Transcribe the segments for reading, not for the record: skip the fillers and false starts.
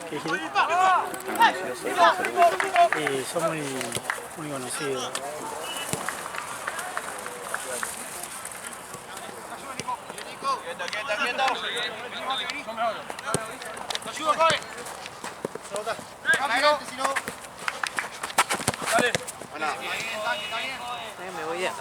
¿Qué dijiste? Y son muy conocidos. Dale. Me voy ya.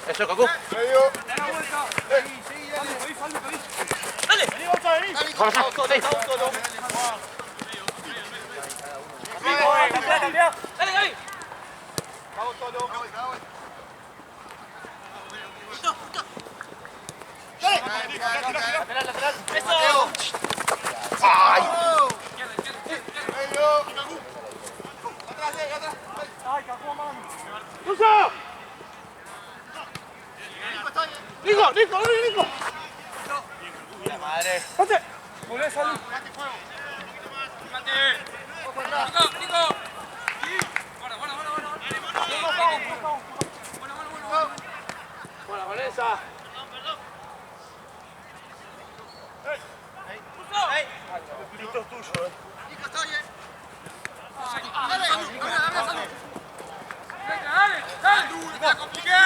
Eso, Cacu. Nico. La madre. ¡Pate! ¡Volé, salud! ¡Nico! Buena, Vanessa. Esto es tuyo, Nico, está bien. Dale. ¡No te compliqué!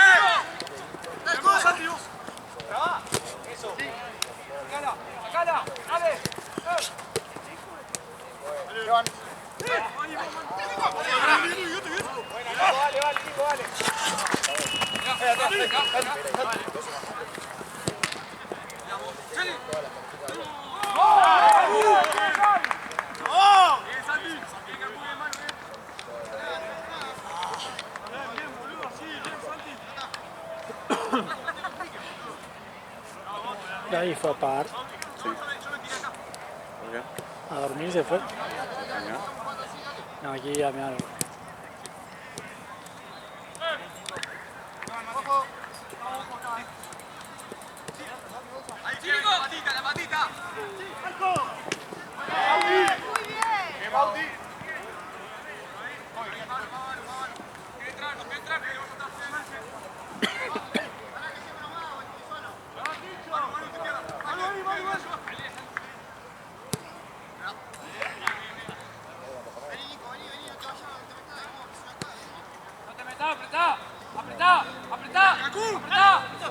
Eso. Sacala. Dale. Levan. Vale, Nico, vale. Y ahí fue a pagar. Sí. A dormir se fue. No, aquí ya me hago. La patita. Muy bien.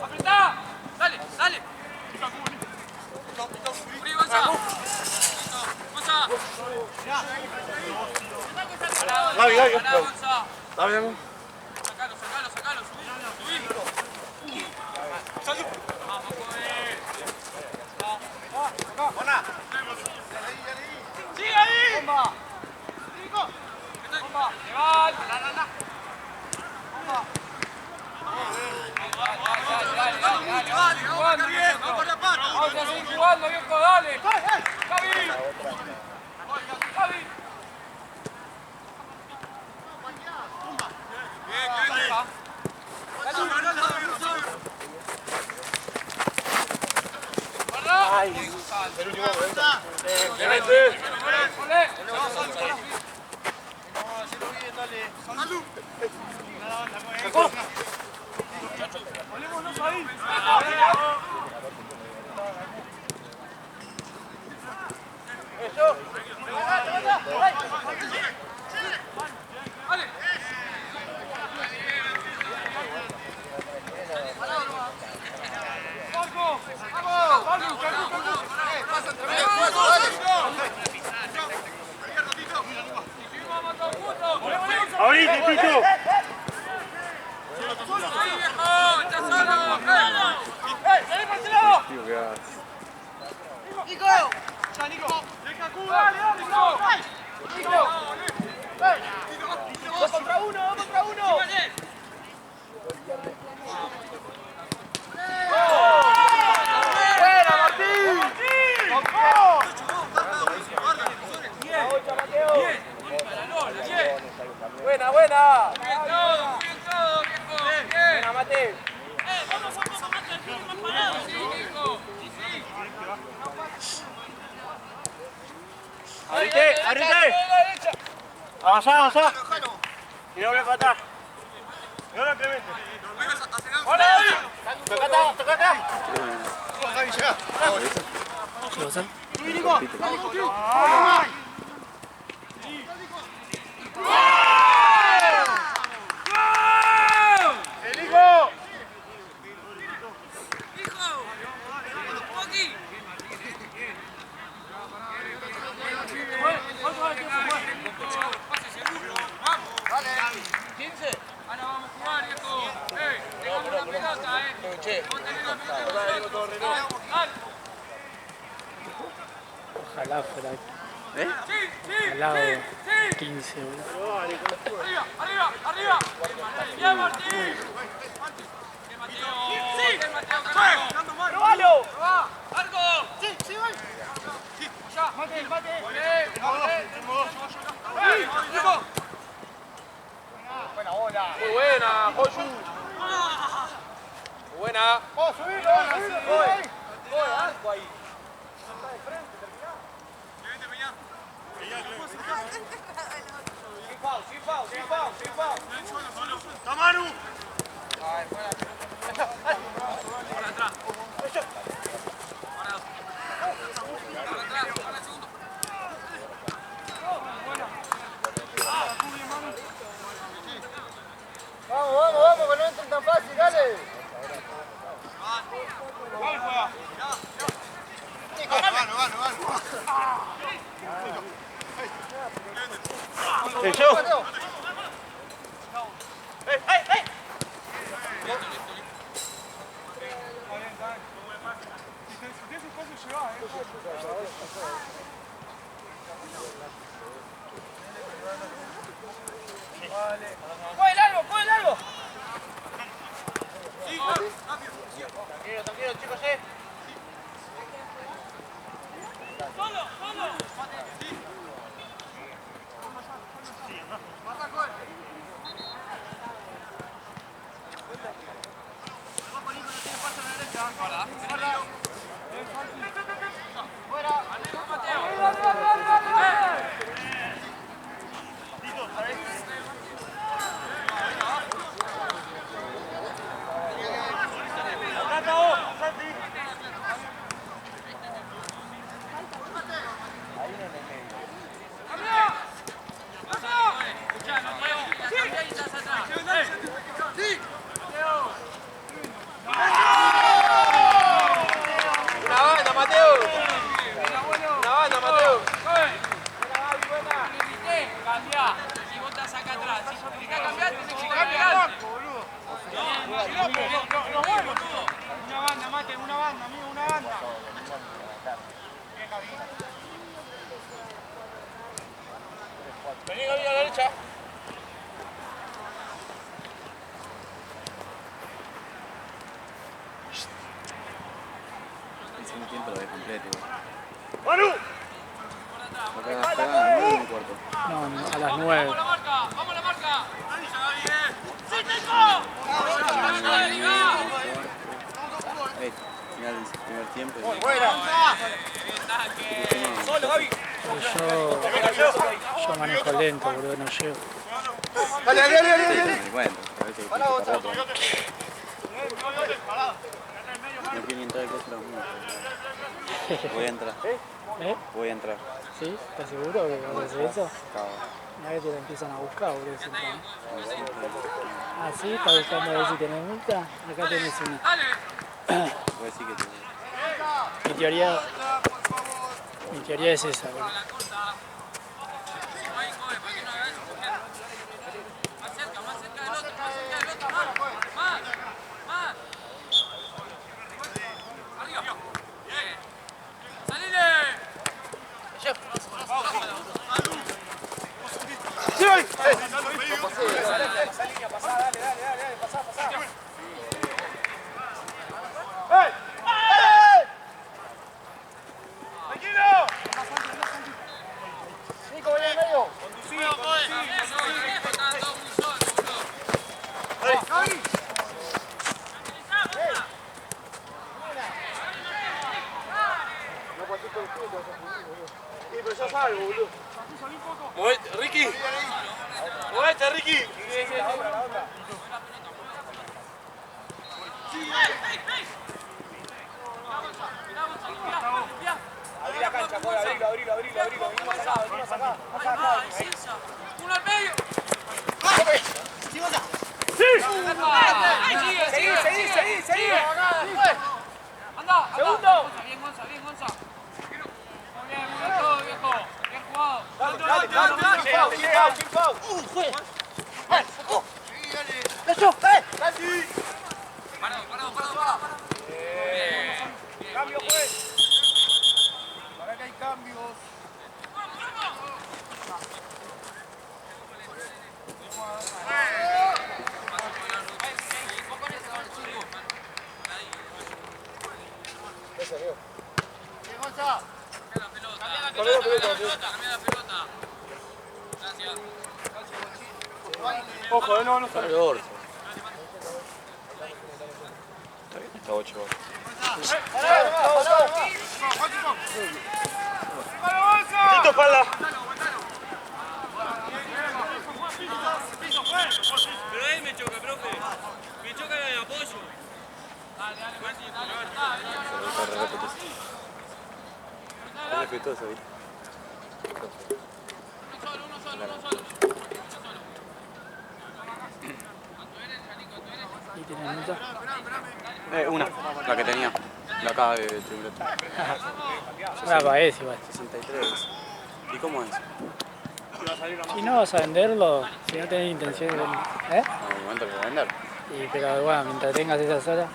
Apretá. Dale. Gaby. Dame. Sacalo, subí. Salud. Vamos, Buena. Sigue ahí. Bomba. Nico. Bomba. Levanta. Bomba. Dale, vamos por la pata. Vamos a seguir jugando, viejo, dale. Javi. El último momento. Ponémonos ahí. Eso. Ahorita, Tito. Dos contra uno. ¡Buena, Martín! Buena. Bien todo, viejo. Bien. Buena, Mate. Vamos, Mate, el más parado. Sí, Nico. ¡Abrite! ¡Avanzá, avanzá! Y no voy para atrás. Y ahora Clemente. ¡Hola, David! ¡Toca acá, toca acá! ¿Qué pasa? ¡El hijo! Ahora vamos a jugar, viejo. Tengamos la pelota, Vos tenés la pelota. Ojalá fuera Sí, al lado sí. 15, boludo. Arriba, arriba, arriba. Bien, Martín. Bien, Mateo. Bien, Mateo. ¡Probalo! Va, Arco. Sí, sí, voy. Allá. ¡Mate, mate! Buena bola. Muy buena, Joyu. Muy buena. ¡Oh, subilo, subilo! Arco ahí. Sin foul. ¡La Manu! Vamos, que no entren tan fácil, dale. ¡Yo! ¡Ey! ¡Coge largo, coge largo! Tranquilo, chicos, ¡Solo! Una banda, Mateo. Cambia. Si vos estás acá atrás, si querés cambiar, tenés que cambiar. Una banda, Mate, una banda, amigo, una banda. Vení, Gaby, a la derecha. El segundo tiempo lo ves completo. ¡Manu! Acá en el cuarto. No, a las 9. ¡Vamos a la marca! ¡Sí, Hey, final del primer tiempo. Solo, Gaby. Yo manejo lento, boludo, no llego. Me cuento. A veces para rato. No quiero ni entrar al coso de la música. Voy a entrar. ¿Eh? Voy a entrar. ¿Sí? ¿Estás seguro que vas a hacer eso? Cabo. Mirá que te la empiezan a buscar, boludo. Ah, sí, está buscando a ver si tenés multa. Acá tenés una. Voy a decir que te... Mi teoría es esa, boludo. pero ya salgo, boludo. Movete, Ricky. Movete, Ricky. Abrí la cancha, Paul, abrilo. Venimos acá. Uno al medio. Seguí. Anda. Segundo. Bien, Gonza. Muy bien, todo, viejo. Bien jugado. Dale. Sin foul. Parado. Cambio, pues. Para que hay cambios. Cambia la pelota. Gracias. Ojo, no Está el orto. Está bien, está 8 horas. Tito, espalda. Pero ahí me choca, profe. Me choca el apoyo. Dale, Martín. Es respetuoso, ¿viste? Uno solo. ¿Y tiene minutos? Una, la que tenía. La acaba de terminar. Una paez igual. 63. ¿Y cómo es? Si no vas a venderlo, si no tenés intención de venderlo, ¿eh? En el momento que voy a vender. Pero bueno, mientras tengas esas horas,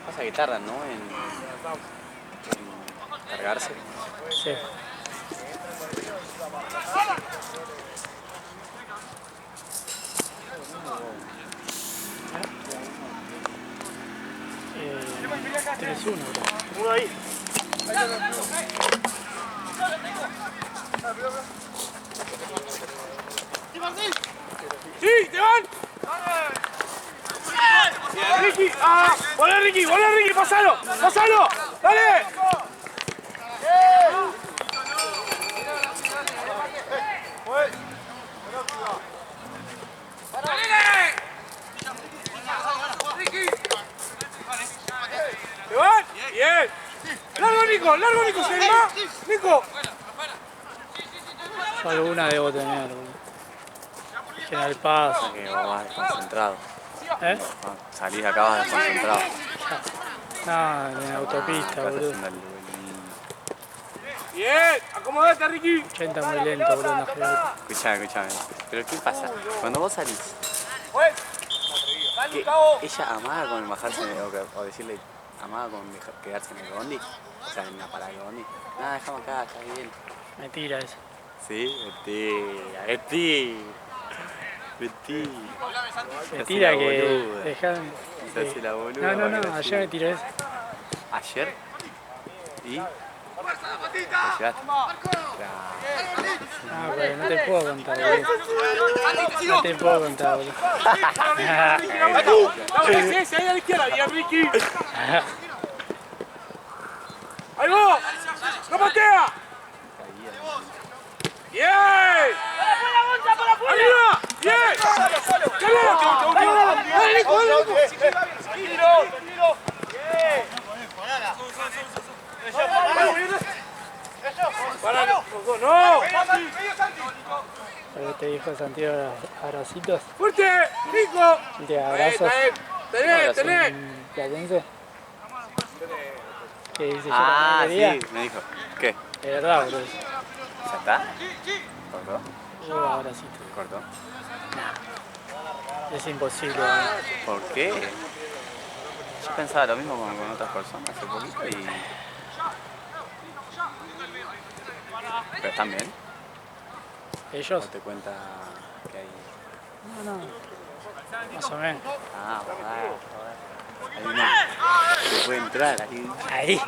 Pasa que tardan, ¿no? En cargarse. sí. Eh, 3-1, creo. Uno ahí. ¡Sí, te van! Bien, Ricky. ¡Volá, Ricky! ¡Pasalo! ¡Dale! ¿Te van? Bien. Largo, Nico, ¿se va? Nico. Solo una debo tener, boludo. General Paz. Que vos vas desconcentrado. ¿Eh? Salís acá, vas desconcentrado. No, en la autopista, Vas boludo. haciendo el... Bien. Acomodate, Ricky. 80 muy lento, boludo, en la jugada. Escuchame. ¿Pero qué pasa? Cuando vos salís, Dale, que Gustavo. ella amaba con bajarse o decirle amaba con quedarse en el bondi, o sea, en la parada del bondi. Nada, dejamos acá, está bien. Mentira eso. Sí, Mentira que dejaron. Se hace la boluda. No, ayer me tiré eso. ¿Ayer? ¿Y? ¿Te llevaste? No, pero no te puedo contar, boludo. No te puedo contar, boludo. Ese, ahí a la izquierda. Bien, Ricky. ¡Ahí va! ¡No patea! ¡Bien! ¡Arriba! ¡Bien! ¡Dale, Nico! Tiro. ¡Para! ¡No! Pero te dijo Santiago abracitos. ¡Fuerte! ¡Nico! De abrazos. ¡Tenés! Platense. Que dice yo Ah, también sí, quería. me dijo. ¿Qué? De verdad, boludo. ¿Ya está? ¿Cortó? Yo abracitos. ¿Cortó? Es imposible, boludo. ¿Por qué? Yo pensaba lo mismo con otras personas hace poquito y... ¿Pero están bien? ¿O Ellos, te cuenta que hay...? no. Más o menos. Ah, joder. Hay uno que puede entrar ahí. Ahí.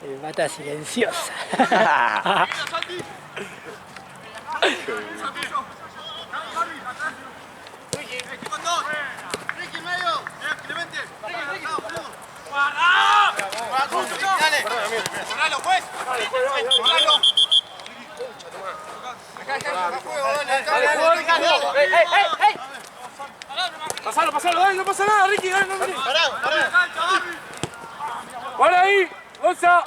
El mata silenciosa. Ricky, medio. Clemente. Ricky. ¡Guarda! Pasalo, dale, no pasa nada, Ricky, dale, no, Ricky. Pará. ¡Para ahí! ¡Gonza!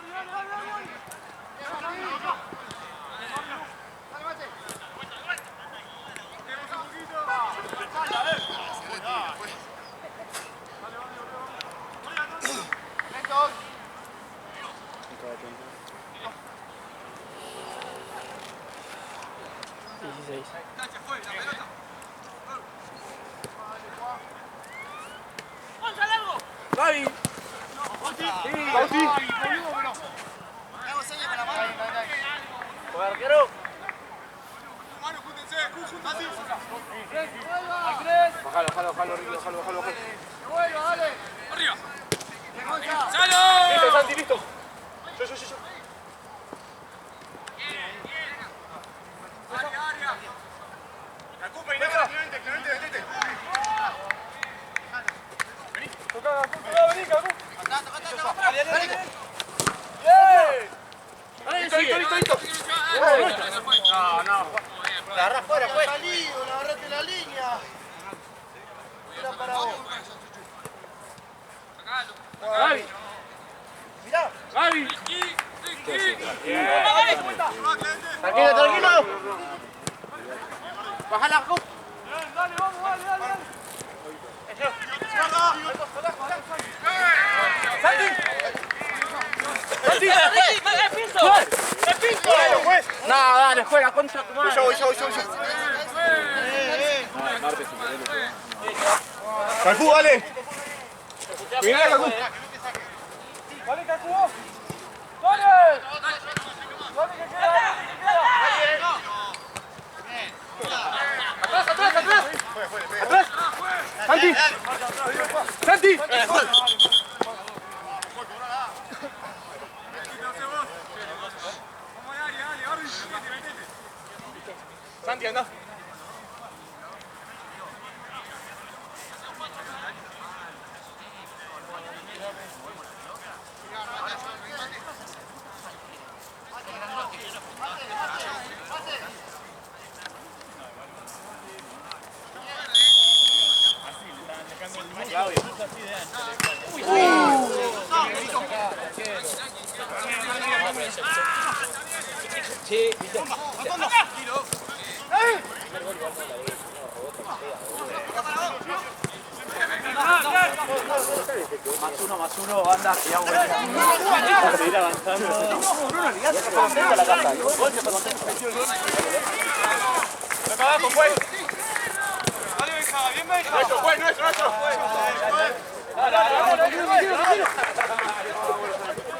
¡Gaby! ¡Bauti! arquero. Bájalo, Ricky, bájalo. Bueno, dale. Arriba. Gonza. ¡Salo! Listo, Santi, listo. Yo. Área. Ocupa, Inés, Clemente, detente. Vení, toca, vení, Cacu. Listo. No. La agarrás fuera, pues. Salido, la agarraste la línea. Era para vos. Gaby. Mirá. Gaby. Tranquilo. Baja la Cacu. Dale, vamos. ¡Santi! No, dale, juega, concha tu madre. Voy yo. Cacu, dale. Mirá, Cacu. Dale, Cacu. Dale. Dale, que queda. Atrás. Santi. Santi, anda. Más uno, anda, ya seguir avanzando. Acá abajo, pues. Dale, Benja, bien, Benja. Nuestro.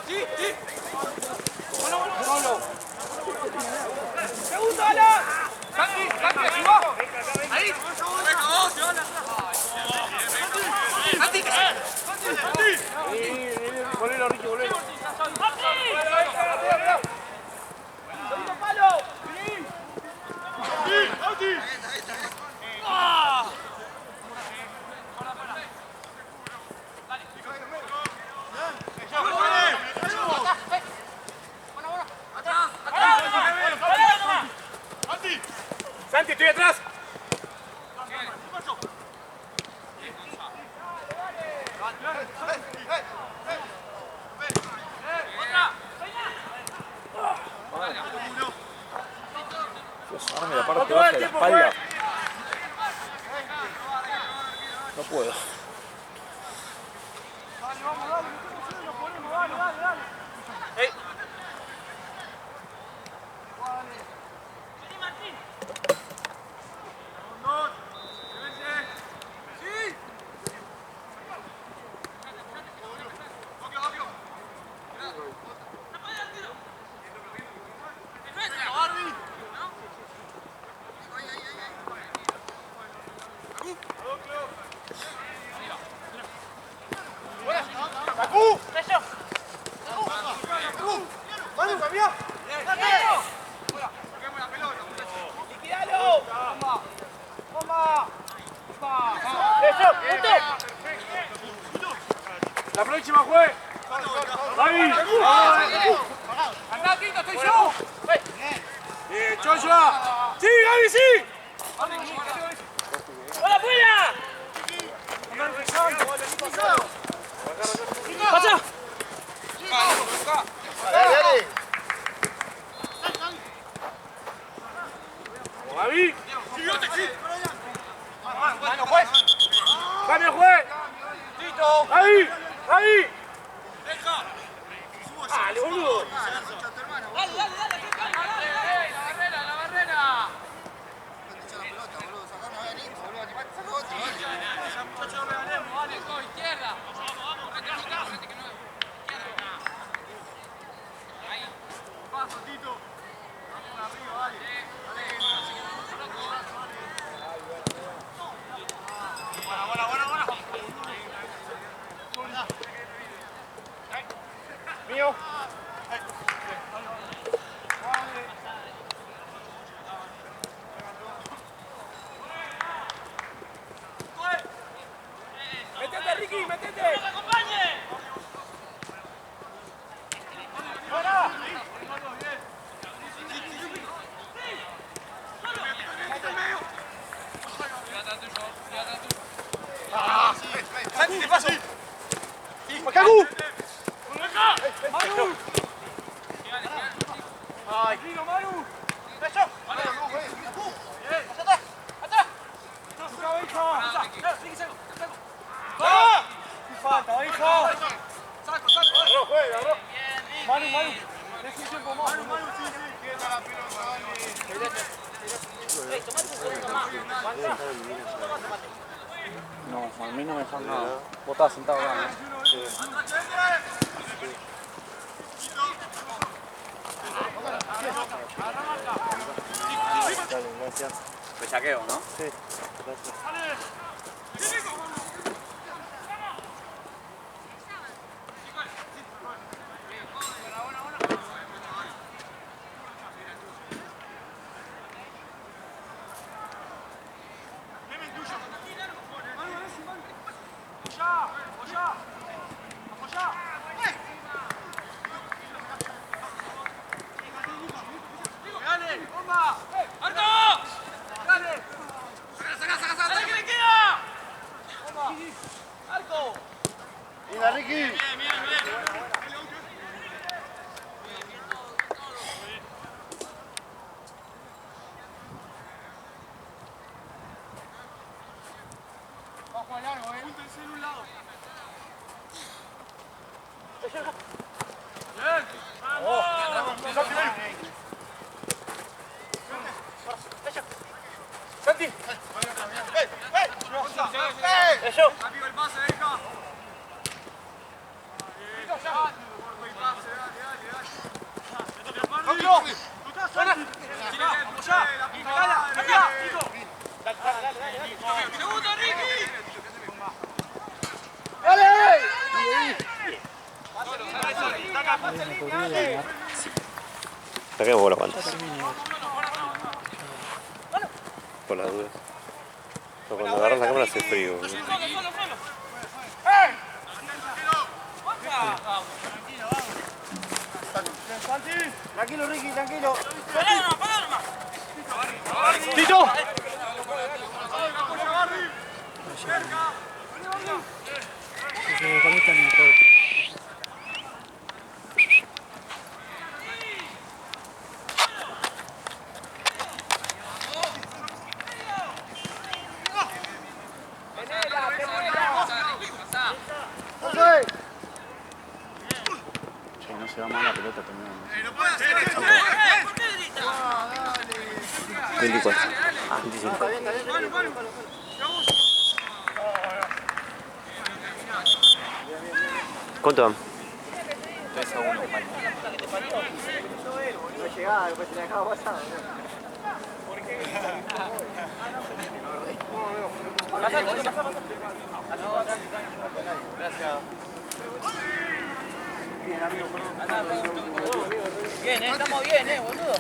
Sí. Segundo, ala. Santi, suba. Ahí. Santi. Volvelo, Ricky, volvelo. ¡Segundo palo! ¡Santi! Santi, estoy atrás. Ahora me la parte baja de la espalda. No puedo. La próxima juez. Gaby. Andá, Tito, estoy yo. Bien, Joshua. Sí, Gaby, sí. ¡Hola, fuera! Ricky, metete. Santi, te paso. ¡Cagu! Maru. ¡Ay! Tranquilo, Maru. ¡Eso! Tu cabeza. ¡Ah! ¡Qué falta, hijo! Saco. ¡Agarró, juega, agarró! Manu. Deja un tiempo más. Manu, sí. No, a mí no me dejan nada. Vos estabas sentado acá, ¿no? Sí. Dale, gracias. Pechaqueo, ¿no? Sí, gracias. ¡Venga, Ricky! Bajo al largo, Apúntense en un lado. Bien. ¡Santi! ¡Eso! Amigo, el pase, hija. ¡Segundo, Ricky! ¿Para qué vos lo aguantas? Por las dudas. Pero cuando agarras la cámara hace frío. Tranquilo, Ricky, tranquilo. ¡Tito! Si se desconectan en todo. Che, no se va mal la pelota también. 24. Ah, 25. ¿Cuánto van? 3-1, Palma. No llegaba, después se le acaba pasando. Gracias. Bien, estamos bien, boludo.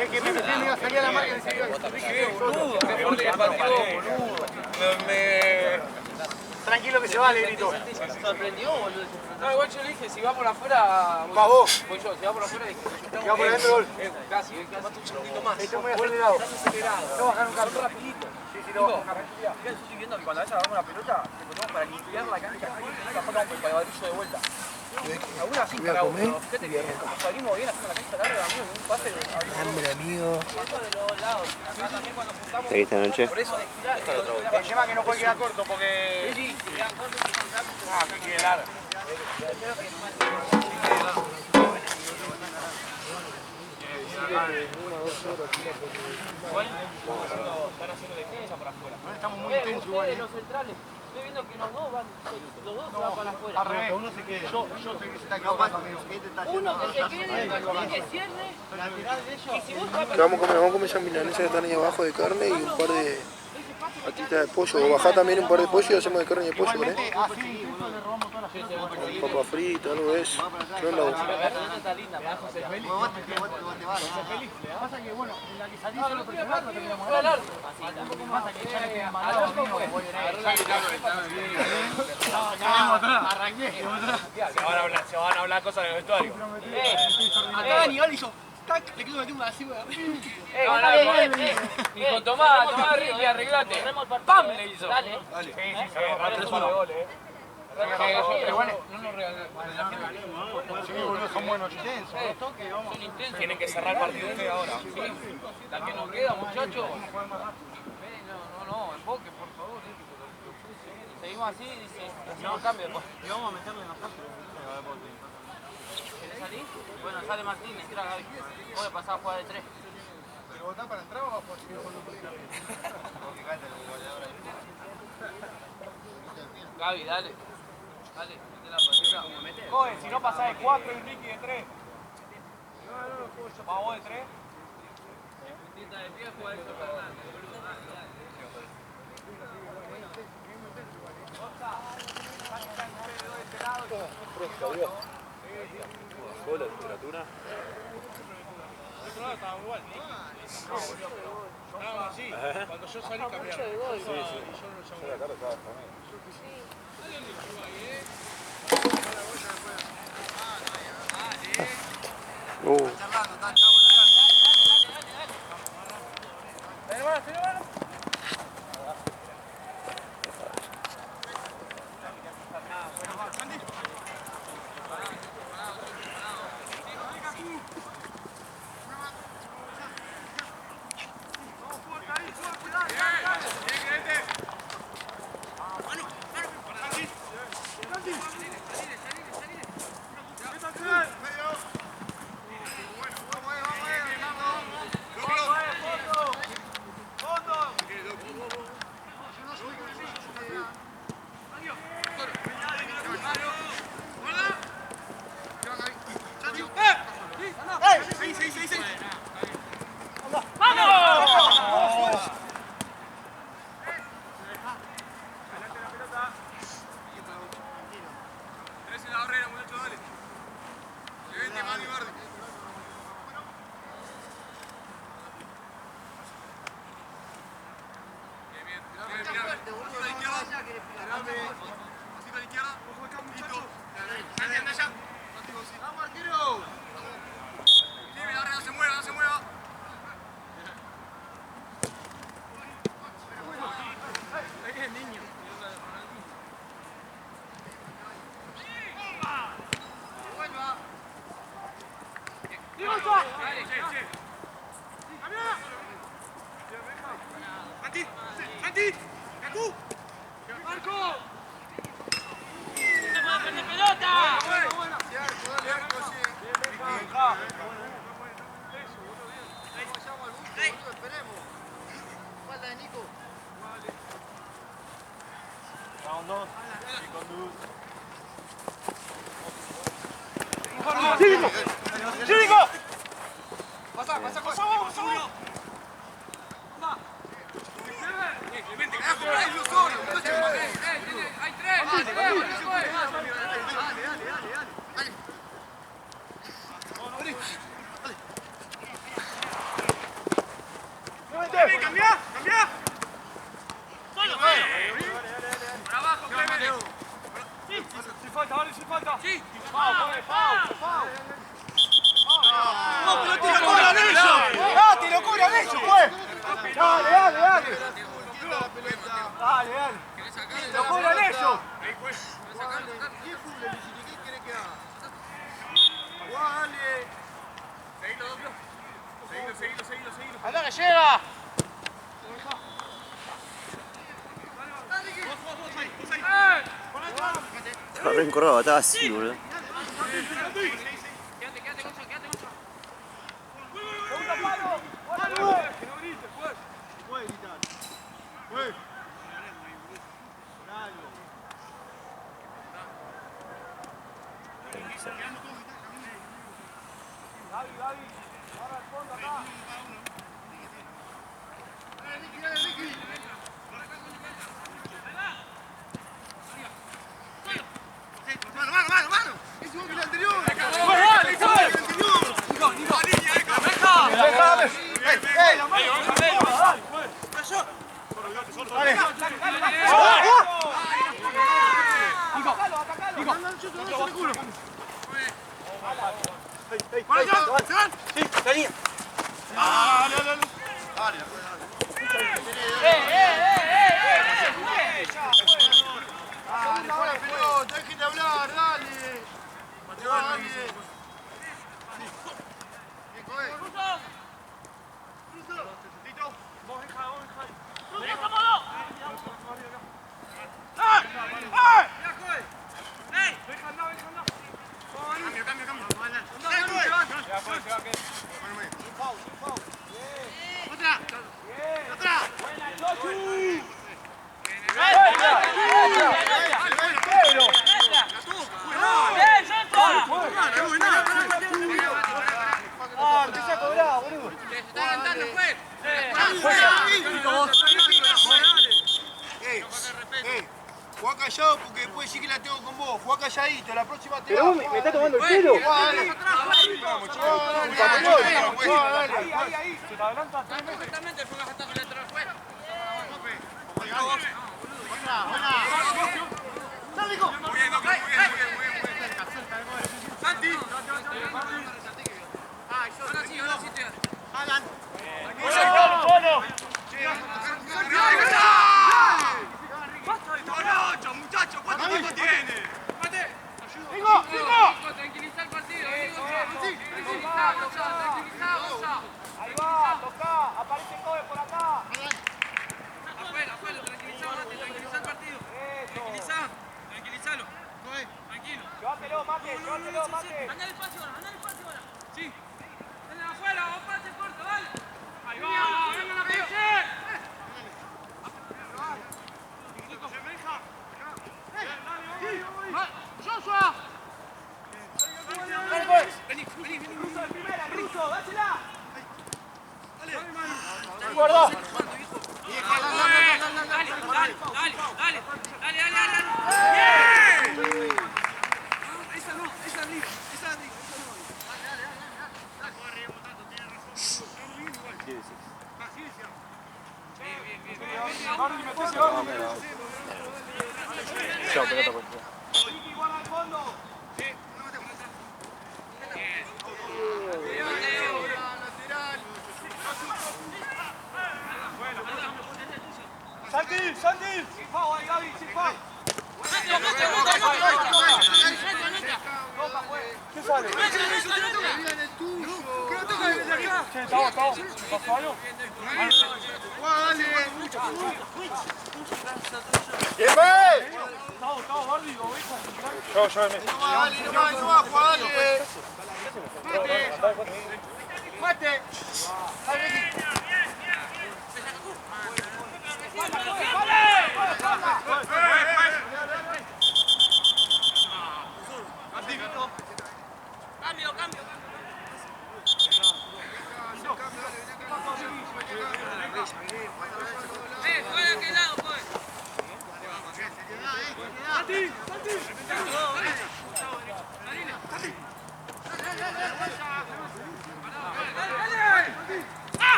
Es que me metí, me iba a salir a la máquina y se Tranquilo que se vale, grito. Sorprendió, boludo. No, igual yo le dije, si va por afuera... Va vos. Voy yo, si va por afuera... Si va por adentro, gol. Casi, tomate un segundito más. Estoy muy acelerado. No bajar un carro rapidito. Sí, no bajar una Mira, yo estoy viendo que cuando a veces agarramos una pelota, le ponemos para limpiar la cancha y la pasamos por el cuadrillo de vuelta. Alguna así para uno. Fíjate que salimos bien haciendo la cancha larga, amigo, en un pase de... Hambre, amigo. Eso de los lados. Acá también cuando juntamos... ¿Te viste anoche? Por eso, El tema que no puede quedar corto porque... sí, quedan cortos y son rápidos. Ah, que quede largo. Están haciendo defensa por afuera. Estamos muy intensos igual. Ustedes, los centrales, estoy viendo que los dos se van para afuera. Al revés. Uno se quede. Yo sé que se está quedando más amigo. Uno que se quede, que cierre. Y si vos vas Vamos a comer esas milanesas que están ahí abajo de carne y un par de patitas de pollo. O bajá también un par de pollo y hacemos de carne y de pollo, ¿eh? Así, le robamos todas las Un poco frito, algo de eso. No lo La verdad está linda para José Félix. José Félix, pasa que bueno, en la guisadilla lo personal no terminamos ganando. Pasa que ya le tienen mandado mío, arranqué. Se van a hablar cosas del vestuario. Acá Daniel hizo, tac, le quiero meter una así, Dijo, tomá, Ricky, arreglate. ¡Pam! Le hizo. Dale. Sí, pero bueno, no nos regalan. Sí, boludo, son buenos intensos. Son intensos. Tienen que cerrar el partido ustedes ahora. Sí. La que nos queda, muchachos. No, enfoque, por favor. Seguimos así y hacemos cambio después. Y vamos a meterle en la fase. ¿Querés salir? Bueno, sale Martínez, tira Gaby. Voy a pasar a jugar de 3. ¿Pero votás para entrar o vas por seguir con un Gaby, dale. Dale, mete la patita. Joder, si no pasás de 4 y Ricky de 3. Vamos vos de 3. De pie, juega eso, Fernández. ¿Bajó la temperatura? El otro lado estaba igual. Estábamos así. Cuando yo salí cambiaron. Y yo no lo llamé. ¡Anda que llega! Estaba re encorvado, estaba así, boludo. Juega callado porque después sí que la tengo con vos. Juega calladito, la próxima te Pero vos me estás tomando el pelo. Dale. Ahí. Se te adelanta. Perfectamente, juegas hasta el otro después. Santi. Ahora sí te das. Alan. Muchachos, ¿cuánto tiempo tiene? Tranquiliza el partido. Tranquiliza. Ahí va, toca. Aparece Kobe por acá. Afuera, tranquiliza el partido. Tranquilízalo. Tranquilo. Llévatelo, mate. Anda despacio ahora. Sí. Anda afuera, vos pase corto, dale. Ahí va, vengan a pedir. Joshua. Vení. Ruso de primera, Ruso, dásela. Guarda. Dale. Esa no, esa arriba. Chao, pelota por ti. Igual al fondo. Santi. Sin pau, ahí Gaby, sin pau. ¿Qué sale? Che, estamos. ¿Pasó algo? Estamos, Bardi, hijo. Yo, No va a jugar, dale. ¡Mate! Cambio. Juega a aquel lado, pues. ¡Santi!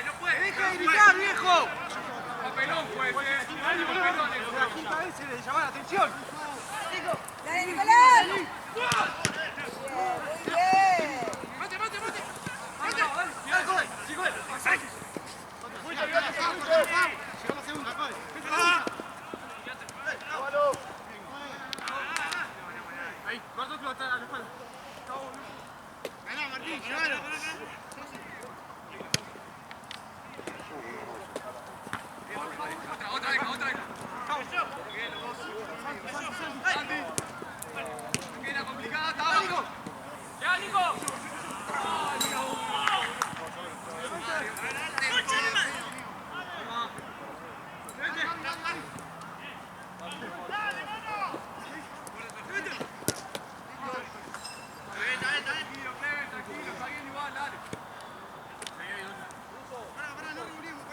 No puede. ¡Deja de gritar, viejo! Papelón, pues. La quinta vez se le llama la atención. ¡Dale, Nicolás! Bien, muy bien. Mate. Ahí, corto pelota a la espalda. Ganá, Martín, llévalo. Otra vez. Queda complicada, está abajo. ¡Ya, Nico! Tranquilo, está bien igual, dale.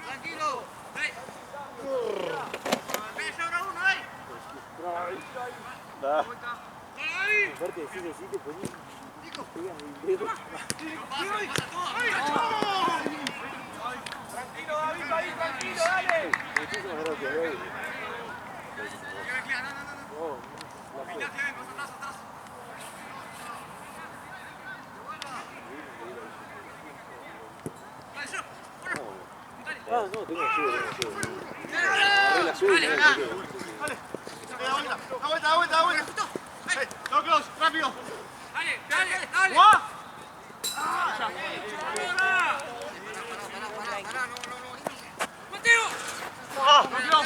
Tranquilo. Ve, sobra uno ahí. Tranquilo, David, ahí, tranquilo, dale. Da vuelta. ¡No, Klaus! ¡Rápido! Dale. Mateo. Arriba.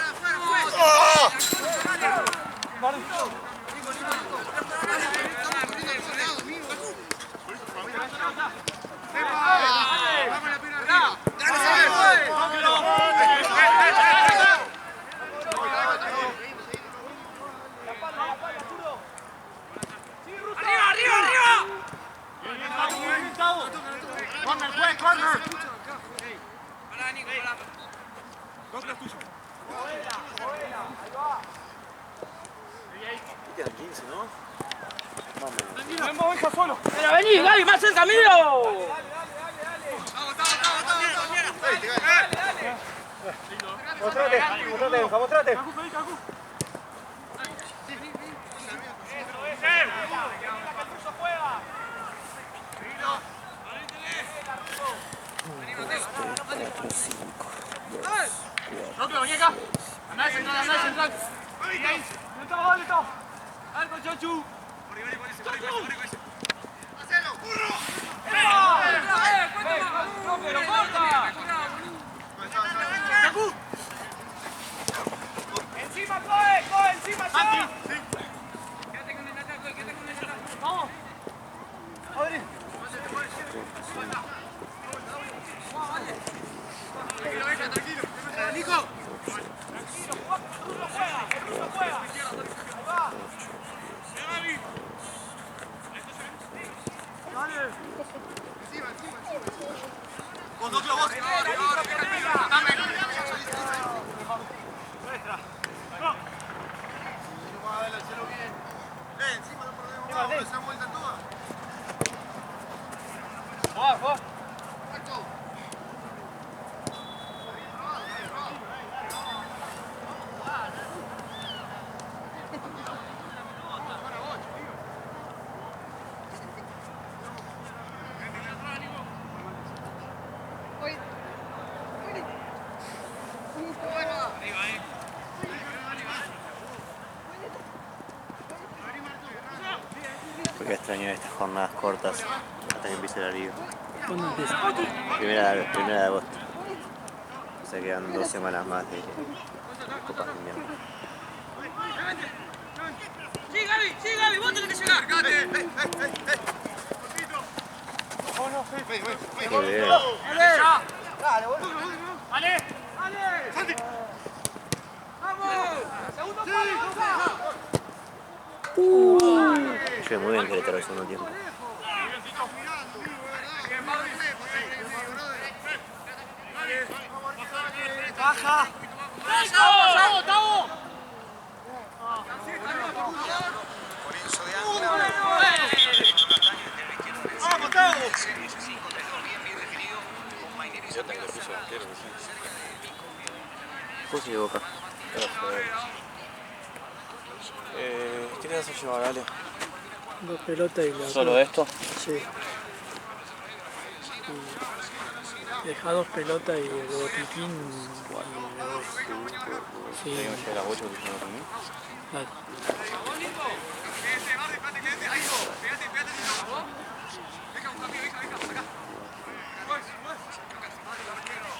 ¡Corner, juez, corner! Pará, Nico, pará. Contra tuyo. Quedan 15, ¿no? Vamos, deja solo. Vení, Gaby, más cerca mío. Mostrate. Núcleo, muñeca. Andá de central. Dale, está. Algo, Chochu. ¡Pero corta! Encima, Coe, encima, ya. Quédate con el ataque, Vamos. Adri. Tranquilo. Nico. Juega. Dale. Vos, Núcleo, vos. Encima no perdemos, esa vuelta toda. Juega. Porque extraño estas jornadas cortas hasta que empiece la liga. ¿Cuándo empieza? Primera de agosto. O sea, quedan 2 semanas más de Copas de Invierno. Sí, Gaby, vos tenés que llegar. Qué bien. Dale, boludo. ¡Ale! ¡Vamos! Segundo Yo muy bien Querétaro el segundo tiempo. Baja. ¡Tavo! ¡Vamos, Tavo! ¿Cómo sigue Boca? ¿Qué le vas a llevar, Ale? 2 pelotas y la ¿Solo esto? Sí. Y deja 2 pelotas y el botiquín. Sí. ¿Tengo que llevar la bocha porque no tengo? Dale.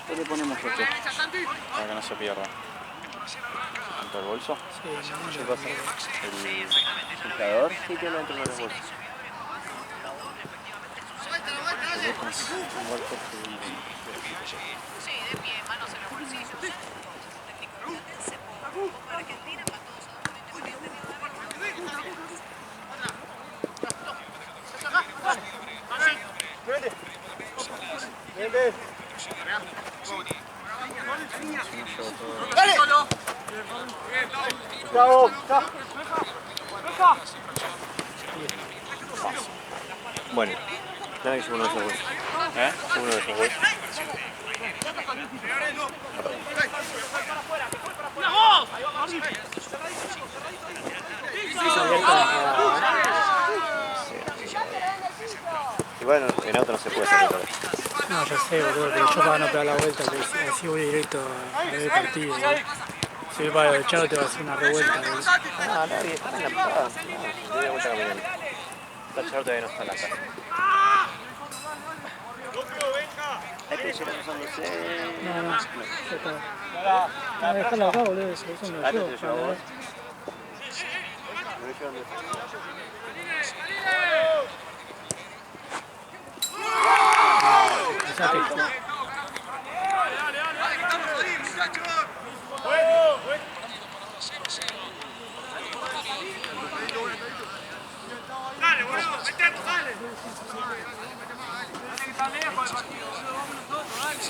¿Qué le ponemos esto? Para que no se pierda. ¿Dentro del bolso? Sí, ¿Qué cosa? ¿El inflador? Sí, que lo dentro de los bolsos. Sí, de pie, manos en los bolsillos. Argentina para todos Vente. Dale. Chao. Bueno, dale que yo uno de esos goles. ¿Eh? Uno de esos goles. Y bueno, en auto no se puede hacer todo. No, ya sé, boludo, pero yo para no pegar la vuelta, que así voy directo a ver el partido. Si voy para el Chavo te va a hacer una revuelta. Ah, nadie, está en la parada. No, doy la vuelta caminando. Esta charla todavía no está en la casa. Este ya está usándose. No, ya está. No, dejarlo acá, boludo, eso me lo llevo. Me lo llevo. Dale, boludo, metete, dale. Dale que está lejos el partido, boludo, vamos nosotros, dale.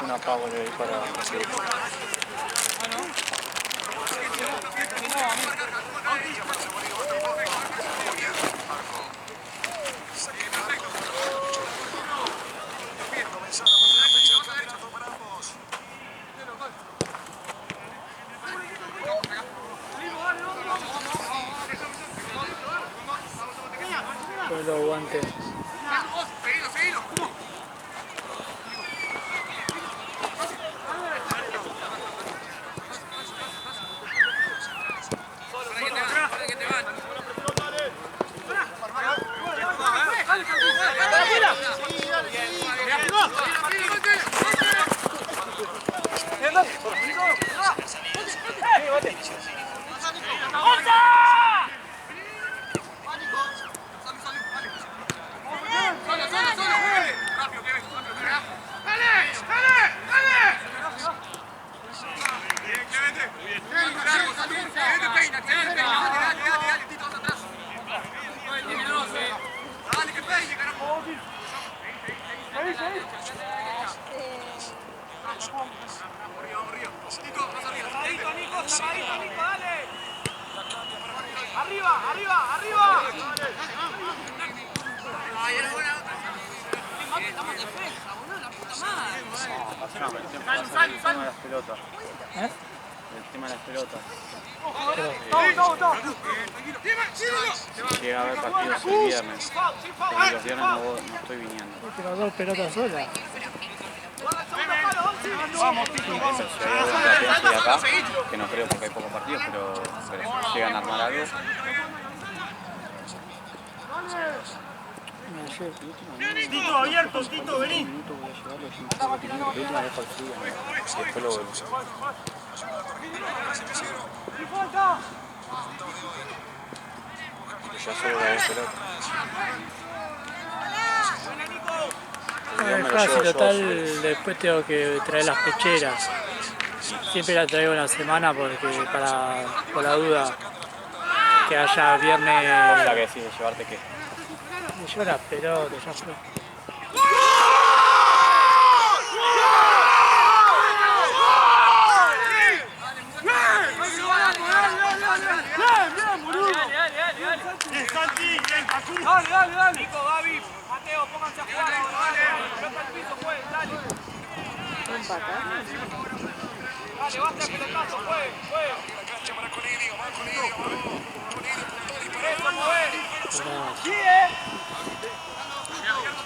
Una pavo de ahí para... Pues lo aguante. El tema de las pelotas. Llega a haber partidos el viernes, pero los viernes no estoy viniendo. Pero dos pelotas solas. Entonces, si hay algo que estoy acá, que no creo porque hay pocos partidos, pero si llegan a armar algo. Tito, abierto, Tito, vení. Después lo vuelvo. Ya solo la vez pelota. Es fácil, total, después tengo que traer las pecheras. Siempre las traigo una semana porque por la duda que haya viernes. O sea que decís de llevarte qué. Me llevo las pelotas, ya fue. Dale. Nico, Gaby, Mateo, pónganse a jugar ahora. Pelota al piso, jueguen, dale. Dale, basta el pelotazo, jueguen. Eso, mueve.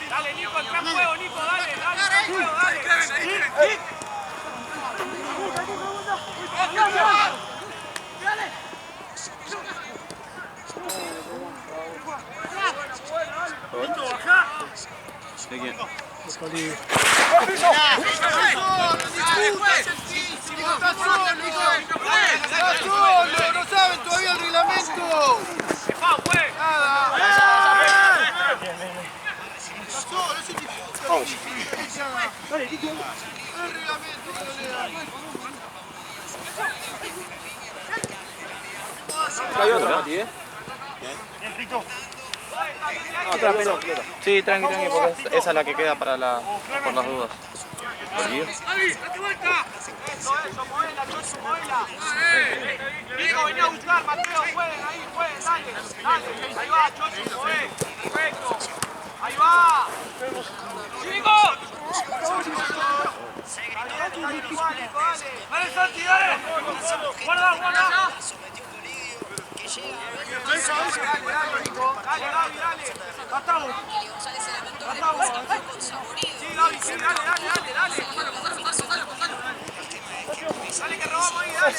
Dale, Nico, entra en juego, Nico, dale, entra en juego, dale. ¿De quién? Está solo, no saben todavía el reglamento. Está solo, ese tipo. Dale, Tito. El reglamento no le da. Hay otra, Mati, ¿eh? No, otra pelota. Sí, tranqui, porque esa es la que queda para por las dudas. ¡Davi, date vuelta! Eso, movela, Chocho, movela. Diego, vení a buscar, Mateo, jueguen ahí, jueguen, dale. Ahí va, Chocho, mueve. Perfecto. Ahí va. ¡Chicos! ¡Dale, Santi, dale! ¡Guarda! Dale, Nico. Dale. ¡Matamos! Sí, Gaby, sí, dale. Dale que robamos ahí, dale.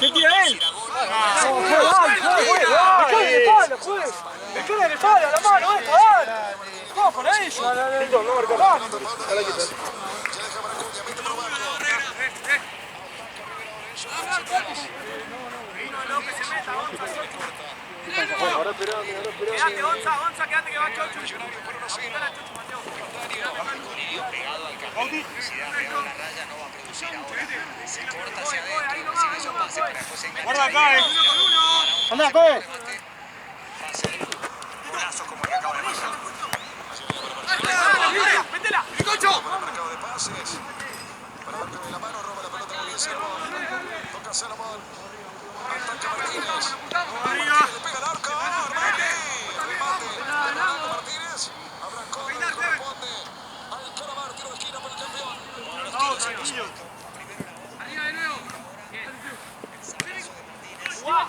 ¡Se tira él! ¡Me queda que sale a la mano esta, dale! ¡Vamos con eso! No marca. Quédate, Gonza, quédate que va Chocho. Pegado al carril, velocidad pegado a la raya, no va a producir ahora. Se corta hacia adentro y consigue esos pases para después enganchar. Guarda acá, ¡anda, coge! Pase, golazo como el que acaba de pasar. ¡Métela! ¡Cocho! Mercado de pases. Para darle la mano, roba la pelota muy bien Salomón. Toca Salomón. Ataca Martínez. ¡Arriba! Le pega el arco. Martínez. Arrancó. Corresponde al Calamar. Tiro de esquina para el campeón. ¡Vamos, tranquilo! ¡Arriba de nuevo! ¡Jugá!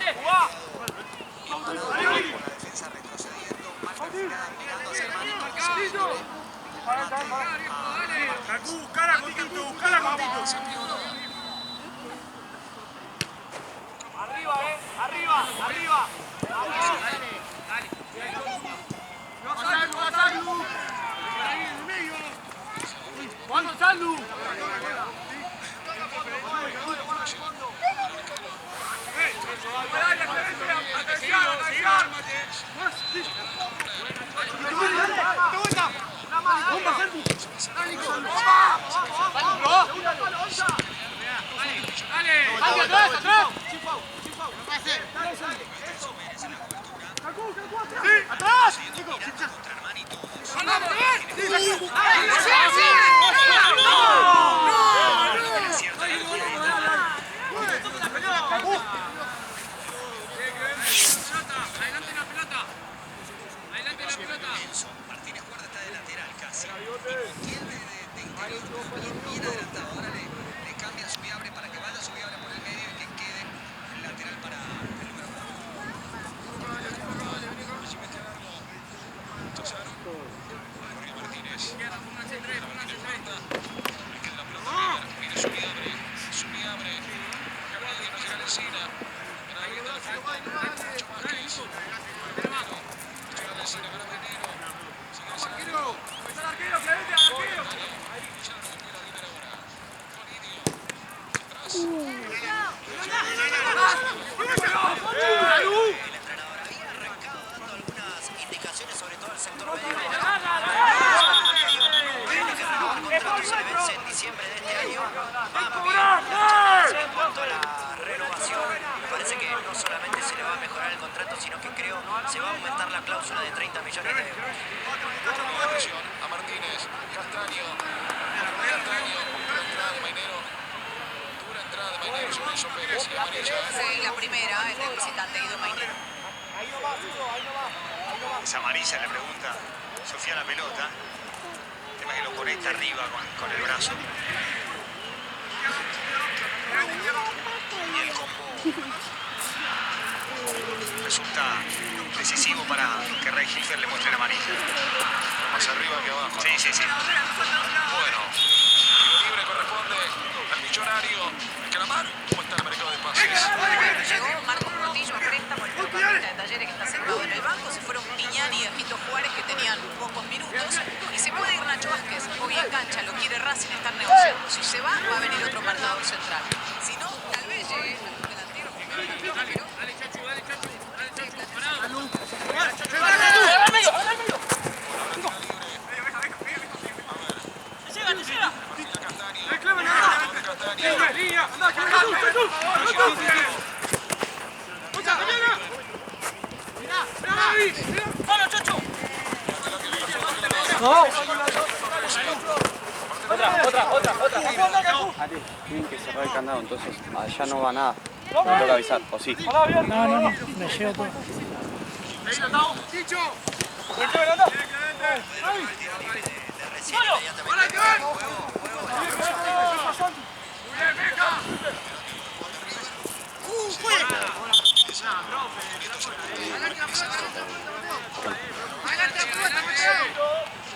La defensa retrocediendo, mal perfilada, mirando hacia el marco. ¡Cacú, buscala, Cotito! Arriba. ¡Vamos! ¡Vamos, Saldu! ¡Atrás! Contra Armani todos. Martínez Guarda está de lateral casi. Y Montiel de interior. Bien adelantado. Ahora le cambian su viabre para que vaya su viabre por el medio y que quede el lateral para el número 4. Martínez. Mire su viabre. Que nadie no llega a la escena. Ahí está el frente. Mucho más que eso. Llega a la escena para Venero. ¡Arquero! El entrenador había arrancado dando algunas indicaciones, sobre todo al sector medio. Tiene que renovar contrato, se le vence en diciembre de este año. En cuanto a la renovación, me parece que no solamente se le va a mejorar el contrato, sino que creo se va a aumentar la cláusula de 30 millones de euros. Presión a Martínez. Castaño. Dura entrada de Mainero. Lorenzo Pérez y amarilla. Sí, la primera, el de visitante Guido Mainero. Ahí no va. Es amarilla, le pregunta Sofía la pelota. El tema que lo conecta arriba con el brazo. Y el combo resulta decisivo para que Ray Hilfer le muestre la amarilla. Más arriba que abajo. Sí. Bueno. Tiro libre corresponde al millonario. El Calamar. ¿Cómo está el mercado de pases? Llegó Marcos Portillo a préstamo, el futbolista de Talleres que está sentado en el banco. Se fueron Piñani y Ejito Juárez, que tenían pocos minutos. Y se puede ir Nacho Vázquez. Hoy en cancha lo quiere Racing, están negociando. Si se va a venir otro marcador central. Si no, tal vez llegue algún delantero primero, pero... Dale, Chachu, parado. ¡Te llega! ¡Reclama nada! Tienen que cerrar el candado, entonces allá no va nada. Me toca avisar, o sí. No, me llevo todo.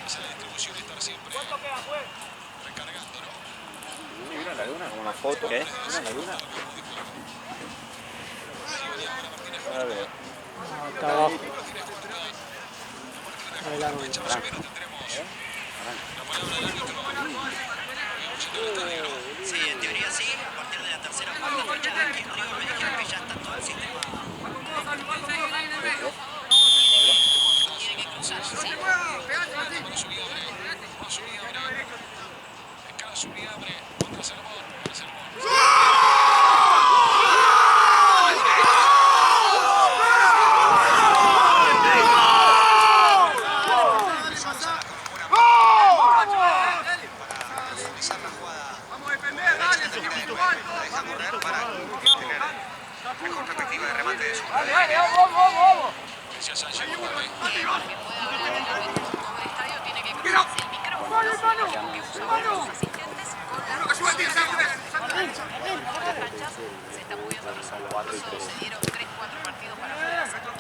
Esa distribución estar siempre recargando, ¿no? ¿Vieron la luna? Como una foto. ¿Qué? ¿Vieron la luna? No la veo. Está abajo. Ahí la voy. Sí, en teoría sí, a partir de la tercera o cuarta fecha de aquí en Río me dijeron que ya está todo el sistema. Tiene que cruzar, ¿sí? Escala Subiabre contra Salomón. Mejor perspectiva de remate de su. Decía Sánchez, Para que pueda mover el estadio tiene que cruzarse el micrófono. Los asistentes con las canchas se está moviendo los resultados. Se dieron 3-4 partidos para poder hacerlo.